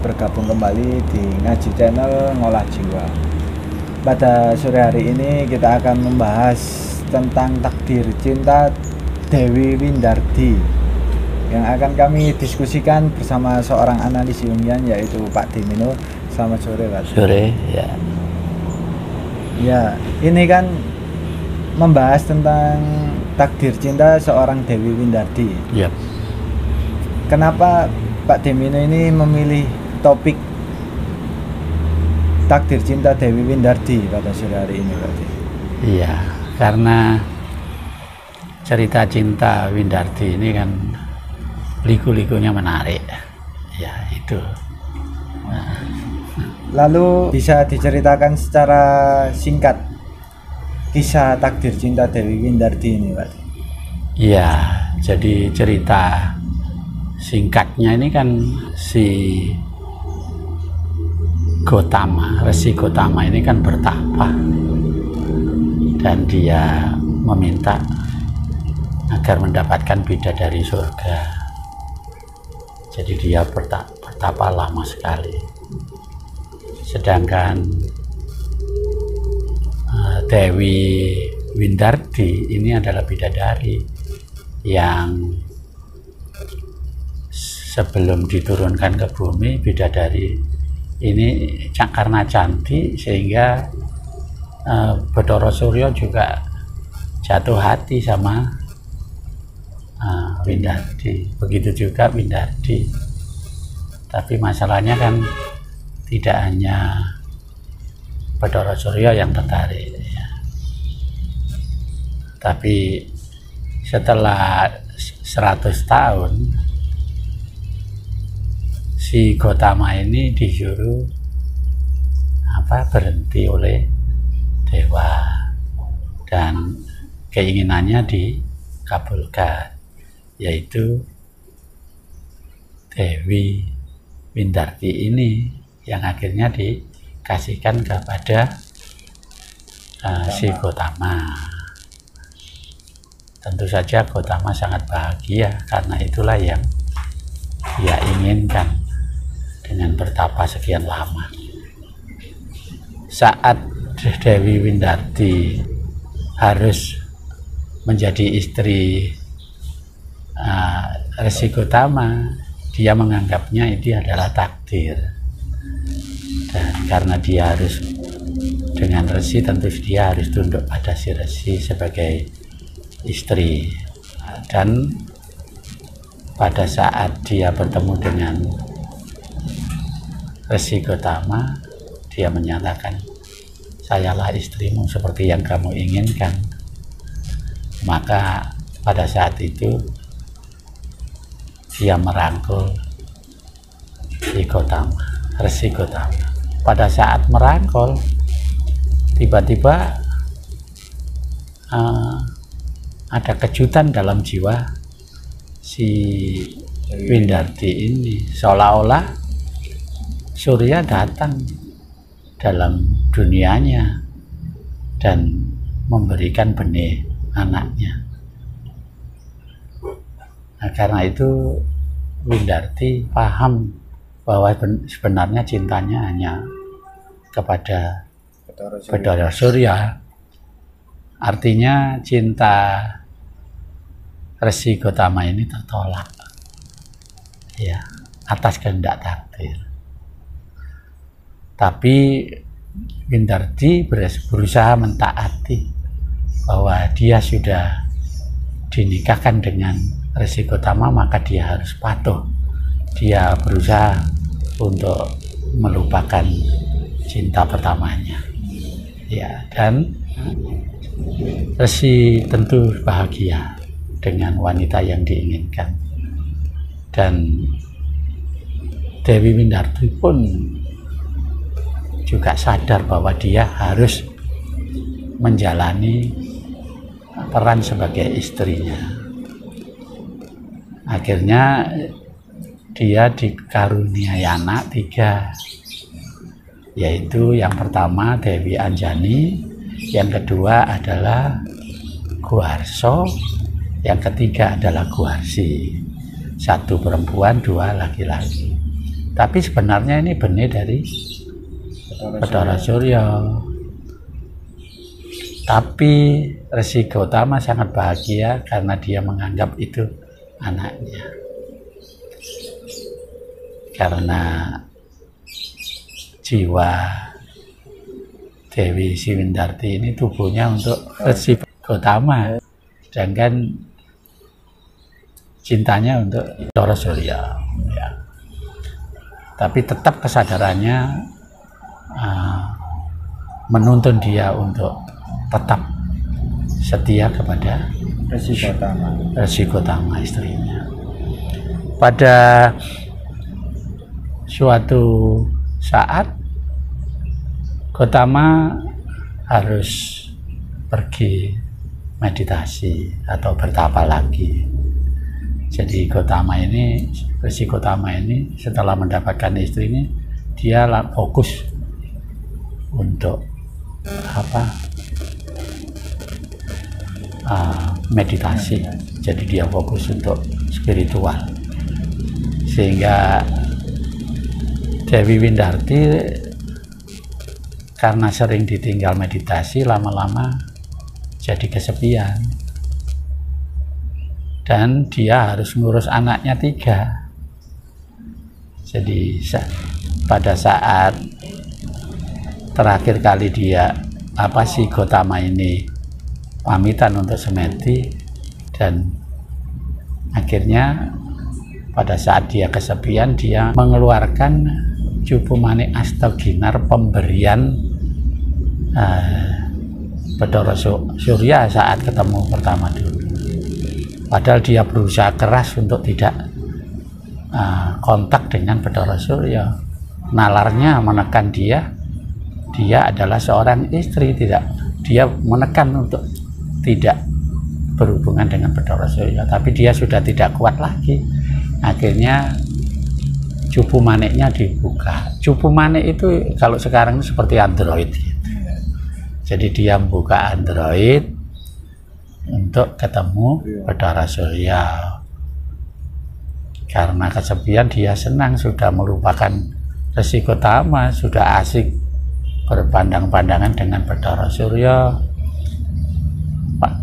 bergabung kembali di Ngaji Channel Ngolah Jiwa. Pada sore hari ini kita akan membahas tentang takdir cinta Dewi Windardi yang akan kami diskusikan bersama seorang analis Jungian, yaitu Pak Dimino. Selamat sore, Pak. Sore, ya. Ya, ini kan membahas tentang takdir cinta seorang Dewi Windardi. Yep. Kenapa Pak Dimino ini memilih topik takdir cinta Dewi Windardi pada sore hari ini, Pak? Iya, karena cerita cinta Windardi ini kan liku-likunya menarik. Ya, itu. Nah. Lalu bisa diceritakan secara singkat kisah takdir cinta Dewi Windardi ini, Pak? Iya, jadi cerita singkatnya ini kan si Gotama, Resi Gotama ini kan bertapa dan dia meminta agar mendapatkan bidadari surga. Jadi dia bertapa lama sekali. Sedangkan Dewi Windardi ini adalah bidadari yang sebelum diturunkan ke bumi, bidadari ini karena cantik sehingga Bathara Surya juga jatuh hati sama Windardi. Begitu juga Windardi. Tapi masalahnya kan tidak hanya Bathara Surya yang tertarik, ya. Tapi setelah 100 tahun si Gotama ini disuruh berhenti oleh dewa dan keinginannya dikabulkan, yaitu Dewi Windardi ini yang akhirnya dikasihkan kepada si Gotama. Tentu saja Gotama sangat bahagia karena itulah yang dia inginkan dengan bertapa sekian lama. Saat Dewi Windardi harus menjadi istri Resi Gotama, dia menganggapnya ini adalah takdir. Dan karena dia harus dengan Resi, tentu dia harus tunduk pada si Resi sebagai istri. Dan pada saat dia bertemu dengan Resi Gotama, dia menyatakan, "Sayalah istrimu seperti yang kamu inginkan." Maka pada saat itu dia merangkul si Gotama, Resi Gotama. Pada saat merangkul, tiba-tiba ada kejutan dalam jiwa si Windardi ini, seolah-olah Surya datang dalam dunianya dan memberikan benih anaknya. Nah, karena itu Windardi paham bahwa sebenarnya cintanya hanya kepada Bathara Surya. Artinya cinta Resi Gotama ini tertolak, ya, atas kehendak takdir. Tapi Windardi berusaha mentaati bahwa dia sudah dinikahkan dengan Resi Gotama, maka dia harus patuh. Dia berusaha untuk melupakan cinta pertamanya, ya. Dan Resi tentu bahagia dengan wanita yang diinginkan, dan Dewi Windardi pun juga sadar bahwa dia harus menjalani peran sebagai istrinya. Akhirnya dia dikaruniai anak 3, yaitu yang pertama Dewi Anjani, yang kedua adalah Guharso, yang ketiga adalah Guharsi. 1 perempuan, 2 laki-laki. Tapi sebenarnya ini benih dari Bathara Surya. Tapi Resi Gotama sangat bahagia karena dia menganggap itu anaknya. Karena jiwa Dewi Siwindarti ini tubuhnya untuk Resi Gotama, sedangkan cintanya untuk Bathara Surya. Ya. Tapi tetap kesadarannya menuntun dia untuk tetap setia kepada Resi Gotama istrinya. Pada suatu saat Gotama harus pergi meditasi atau bertapa lagi. Jadi Resi Gotama ini setelah mendapatkan istri ini, dia fokus untuk meditasi. Jadi dia fokus untuk spiritual, sehingga Dewi Windarti karena sering ditinggal meditasi, lama-lama jadi kesepian. Dan dia harus ngurus anaknya 3. Jadi pada saat terakhir kali Gotama ini pamitan untuk semeti, dan akhirnya pada saat dia kesepian, dia mengeluarkan Jupumane Astaginar, pemberian Bathara Surya saat ketemu pertama dulu. Padahal dia berusaha keras untuk tidak kontak dengan Bathara Surya. Nalarnya menekan dia adalah seorang istri, dia menekan untuk tidak berhubungan dengan Bathara Surya. Tapi dia sudah tidak kuat lagi. Akhirnya Jupu Maniknya dibuka. Jupu Manik itu kalau sekarang seperti Android gitu. Jadi dia membuka Android untuk ketemu Bathara Surya. Karena kesepian, dia senang, sudah melupakan Resi Gotama, sudah asik berpandang-pandangan dengan Bathara Surya.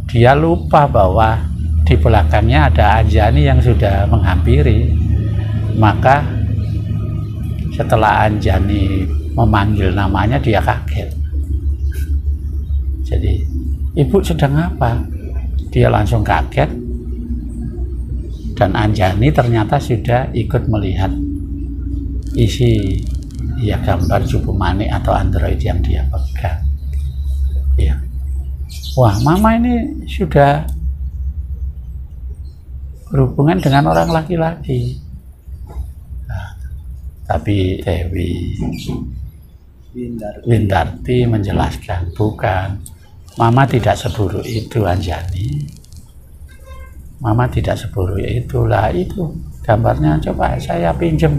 Dia lupa bahwa di belakangnya ada Anjani yang sudah menghampiri. Maka setelah Anjani memanggil namanya, dia kaget. Jadi, ibu sedang apa? Dia langsung kaget, dan Anjani ternyata sudah ikut melihat isi gambar Jupu Manik atau Android yang dia pegang. Ya. Wah, mama ini sudah berhubungan dengan orang laki-laki. Nah, tapi Dewi Windarti menjelaskan, bukan. Mama tidak seburuk itu, Anjani. Mama tidak seburuk itulah, itu gambarnya coba saya pinjam.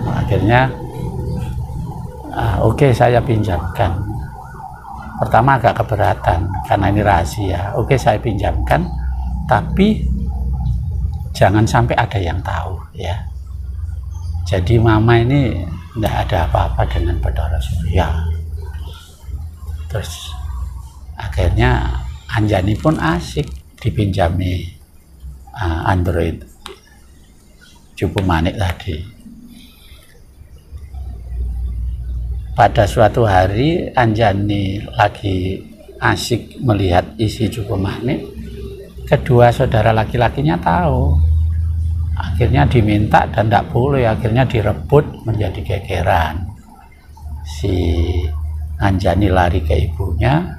Akhirnya oke, saya pinjamkan. Pertama agak keberatan karena ini rahasia. Oke, saya pinjamkan, tapi jangan sampai ada yang tahu, ya. Jadi mama ini tidak ada apa-apa dengan Bathara Surya. Terus akhirnya Anjani pun asik dipinjami Android Jupu Manik tadi. Pada suatu hari Anjani lagi asik melihat isi Jupu Manik, kedua saudara laki-lakinya tahu. Akhirnya diminta dan tidak boleh, akhirnya direbut menjadi gegeran. Si Anjani lari ke ibunya,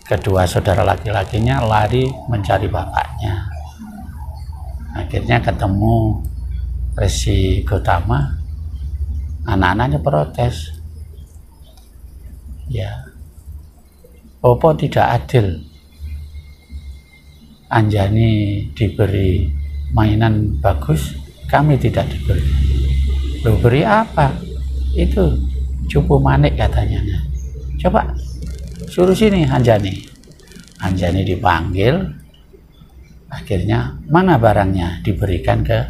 kedua saudara laki-lakinya lari mencari bapaknya. Akhirnya ketemu Resi Gotama, anak-anaknya protes. Ya, Popo tidak adil. Anjani diberi mainan bagus, kami tidak diberi. Loh, beri apa? Itu Jupu Manik katanya. Coba suruh sini Anjani. Anjani dipanggil. Akhirnya mana barangnya, diberikan ke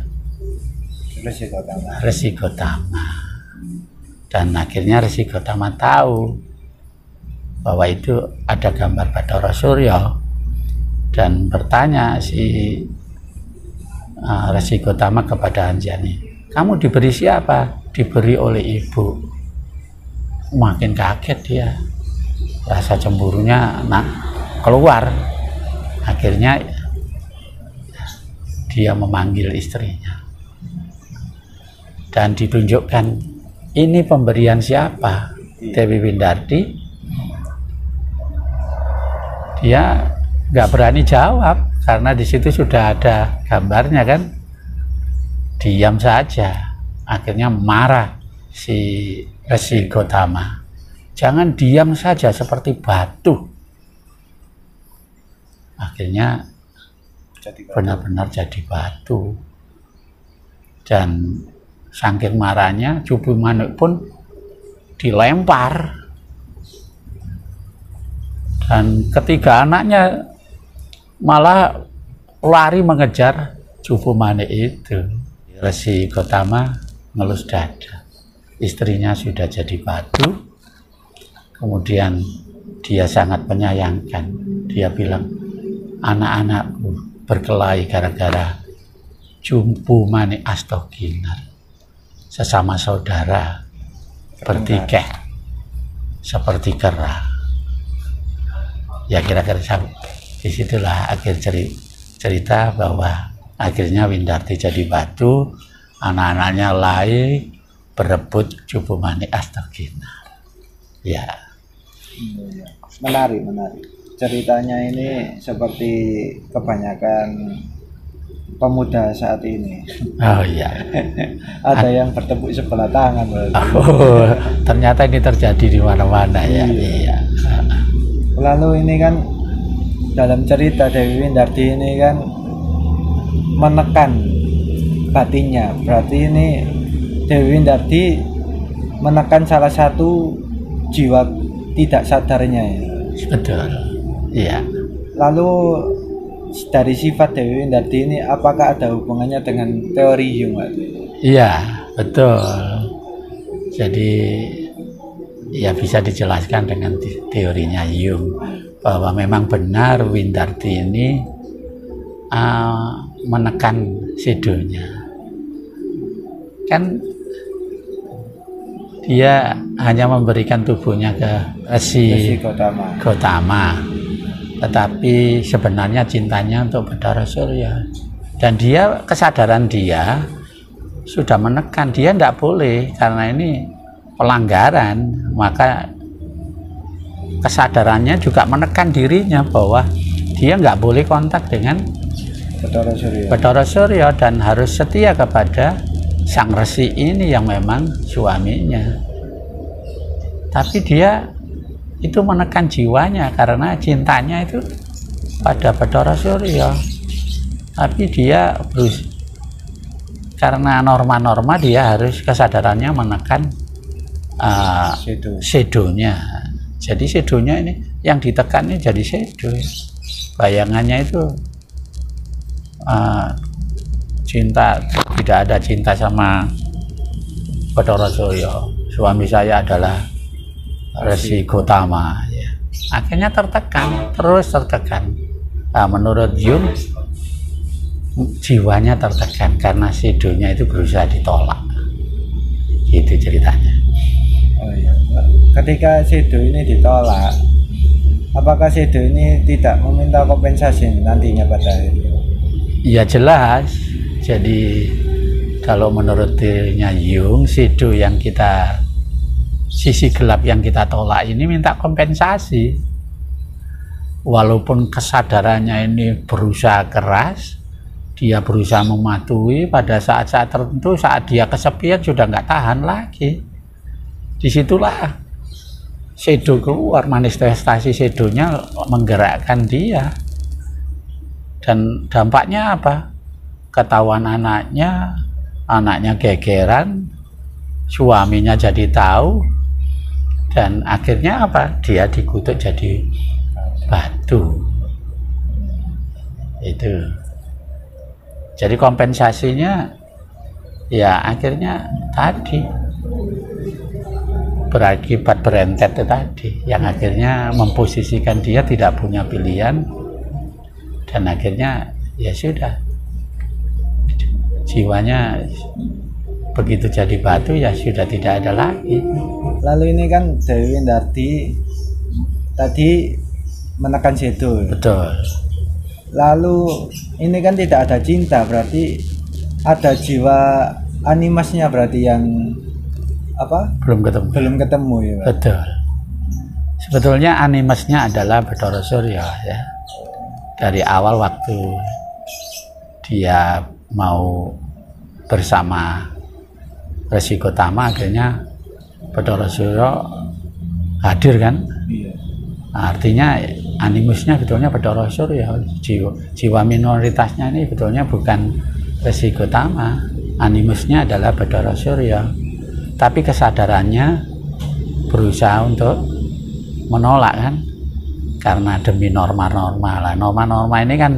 Resi Gotama. Resi Gotama. Dan akhirnya Resi Gotama tahu bahwa itu ada gambar Bathara Surya, dan bertanya si Resi Gotama kepada Anjani, kamu diberi siapa? Diberi oleh ibu. Makin kaget dia, rasa cemburunya keluar. Akhirnya dia memanggil istrinya dan ditunjukkan, ini pemberian siapa? Dewi Windarti. Dia nggak berani jawab karena di situ sudah ada gambarnya kan. Diam saja. Akhirnya marah si Resi Gotama. Jangan diam saja seperti batu. Akhirnya benar-benar jadi batu. Dan saking marahnya Cupu Manik pun dilempar. Dan ketiga anaknya malah lari mengejar Cupu Manik itu. Resi Gotama ngelus dada. Istrinya sudah jadi batu. Kemudian dia sangat menyayangkan. Dia bilang, anak-anakku berkelahi gara-gara Cupu Manik Astoginar. Sesama saudara bertikai seperti kera. Ya kira-kira disitulah akhir cerita bahwa akhirnya Windarti jadi batu, anak-anaknya lari berebut Cupu Manik Astoginar. Ya. Menarik. Ceritanya ini seperti kebanyakan pemuda saat ini. Oh iya. Ada yang bertepuk sebelah tangan. Oh, ternyata ini terjadi di mana-mana ya. Iya. Lalu ini kan dalam cerita Dewi Windarti ini kan menekan batinnya. Berarti ini Dewi Windarti menekan salah satu jiwa tidak sadarnya ya. Betul. Iya. Lalu dari sifat Dewi Windarti ini apakah ada hubungannya dengan teori Jung? Iya, betul. Jadi ya bisa dijelaskan dengan teorinya Jung bahwa memang benar Windarti ini menekan Sedonya. Kan dia hanya memberikan tubuhnya ke Resi Gotama. Tetapi sebenarnya cintanya untuk Bathara Surya. Dan dia, kesadaran dia sudah menekan, dia tidak boleh karena ini pelanggaran. Maka kesadarannya juga menekan dirinya bahwa dia nggak boleh kontak dengan Bathara Surya dan harus setia kepada sang resi ini yang memang suaminya. Tapi dia itu menekan jiwanya karena cintanya itu pada Bathara Surya. Tapi dia karena norma-norma dia harus kesadarannya menekan Sedonya. Jadi Sedonya ini yang ditekan ini jadi Sedo. Bayangannya itu cinta, tidak ada cinta sama Bathara Surya. Suami saya adalah Resi Gotama ya. Akhirnya terus tertekan. Nah, menurut Jung jiwanya tertekan karena Sedonya itu berusaha ditolak. Gitu ceritanya. Oh iya. Ketika Sedo ini ditolak, apakah Sedo ini tidak meminta kompensasi nantinya pada akhirnya? Ya jelas. Jadi kalau menurut teorinya Jung, Sedo yang sisi gelap yang kita tolak ini minta kompensasi. Walaupun kesadarannya ini berusaha keras, dia berusaha mematuhi, pada saat-saat tertentu saat dia kesepian sudah nggak tahan lagi. Disitulah Sedo keluar, manifestasi Sedonya menggerakkan dia. Dan dampaknya apa? Ketahuan anaknya gegeran, suaminya jadi tahu, dan akhirnya apa? Dia dikutuk jadi batu. Itu. Jadi kompensasinya ya akhirnya tadi berakibat berentet itu tadi, yang akhirnya memposisikan dia tidak punya pilihan, dan akhirnya ya sudah, jiwanya begitu jadi batu ya sudah tidak ada lagi. Lalu ini kan Dewi Windardi tadi menekan Sedo. Betul. Lalu ini kan tidak ada cinta, berarti ada jiwa animasnya berarti yang apa? Belum ketemu ya, Pak? Betul. Sebetulnya animasnya adalah Bathara Surya ya. Dari awal waktu dia mau bersama Resi Gotama, akhirnya Bathara Surya hadir kan? Iya. Nah, artinya animusnya betulnya Bathara Surya, jiwa minoritasnya ini betulnya bukan Resi Gotama, animusnya adalah Bathara Surya, tapi kesadarannya berusaha untuk menolak kan, karena demi norma-norma lah. Norma-norma ini kan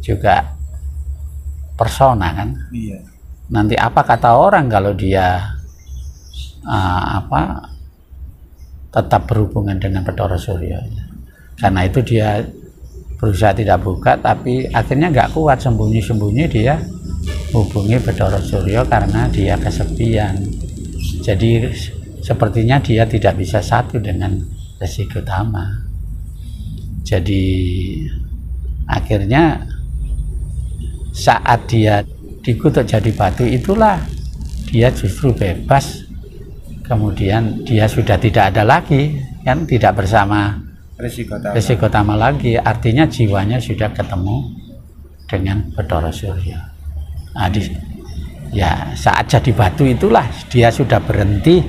juga persona kan. Iya. Nanti apa kata orang kalau dia tetap berhubungan dengan Bathara Surya. Karena itu dia berusaha tidak buka, tapi akhirnya nggak kuat, sembunyi-sembunyi dia hubungi Bathara Surya karena dia kesepian. Jadi sepertinya dia tidak bisa satu dengan Resi Gotama. Jadi akhirnya saat dia dikutuk jadi batu, itulah dia justru bebas. Kemudian dia sudah tidak ada lagi kan, tidak bersama Resi Gotama lagi, artinya jiwanya sudah ketemu dengan Bathara Surya. Nah, ya saat jadi batu itulah dia sudah berhenti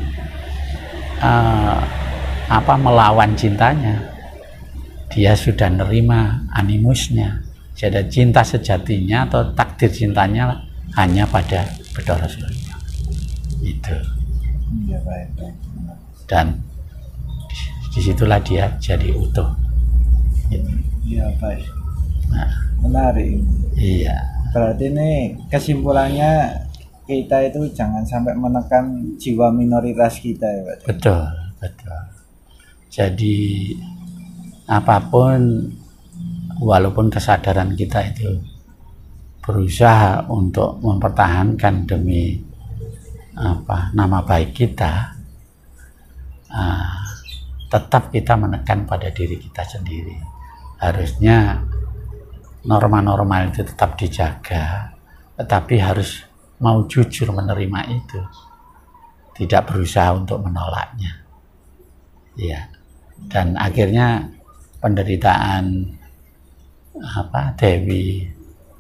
melawan cintanya. Dia sudah nerima animusnya. Jadi cinta sejatinya atau takdir cintanya hanya pada Bathara Surya. Itu. Iya, baik. Dan disitulah dia jadi utuh. Gitu. Iya, baik. Nah, menarik. Iya. Berarti ini kesimpulannya kita itu jangan sampai menekan jiwa minoritas kita ya, Pak. Betul. Jadi apapun, walaupun kesadaran kita itu berusaha untuk mempertahankan demi nama baik kita, tetap kita menekan pada diri kita sendiri. Harusnya norma-norma itu tetap dijaga, tetapi harus mau jujur menerima itu, tidak berusaha untuk menolaknya. Ya, dan akhirnya penderitaan Dewi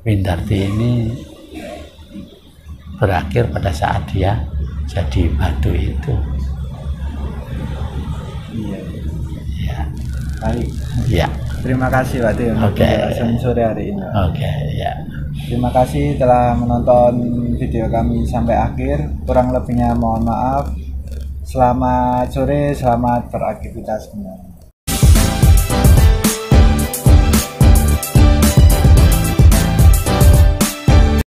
Windardi ini berakhir pada saat dia jadi batu itu. Iya. Baik. Ya. Terima kasih Pak Tio untuk penjelasan sore hari ini. Ya. Terima kasih telah menonton video kami sampai akhir. Kurang lebihnya mohon maaf. Selamat sore, selamat beraktivitas kembali.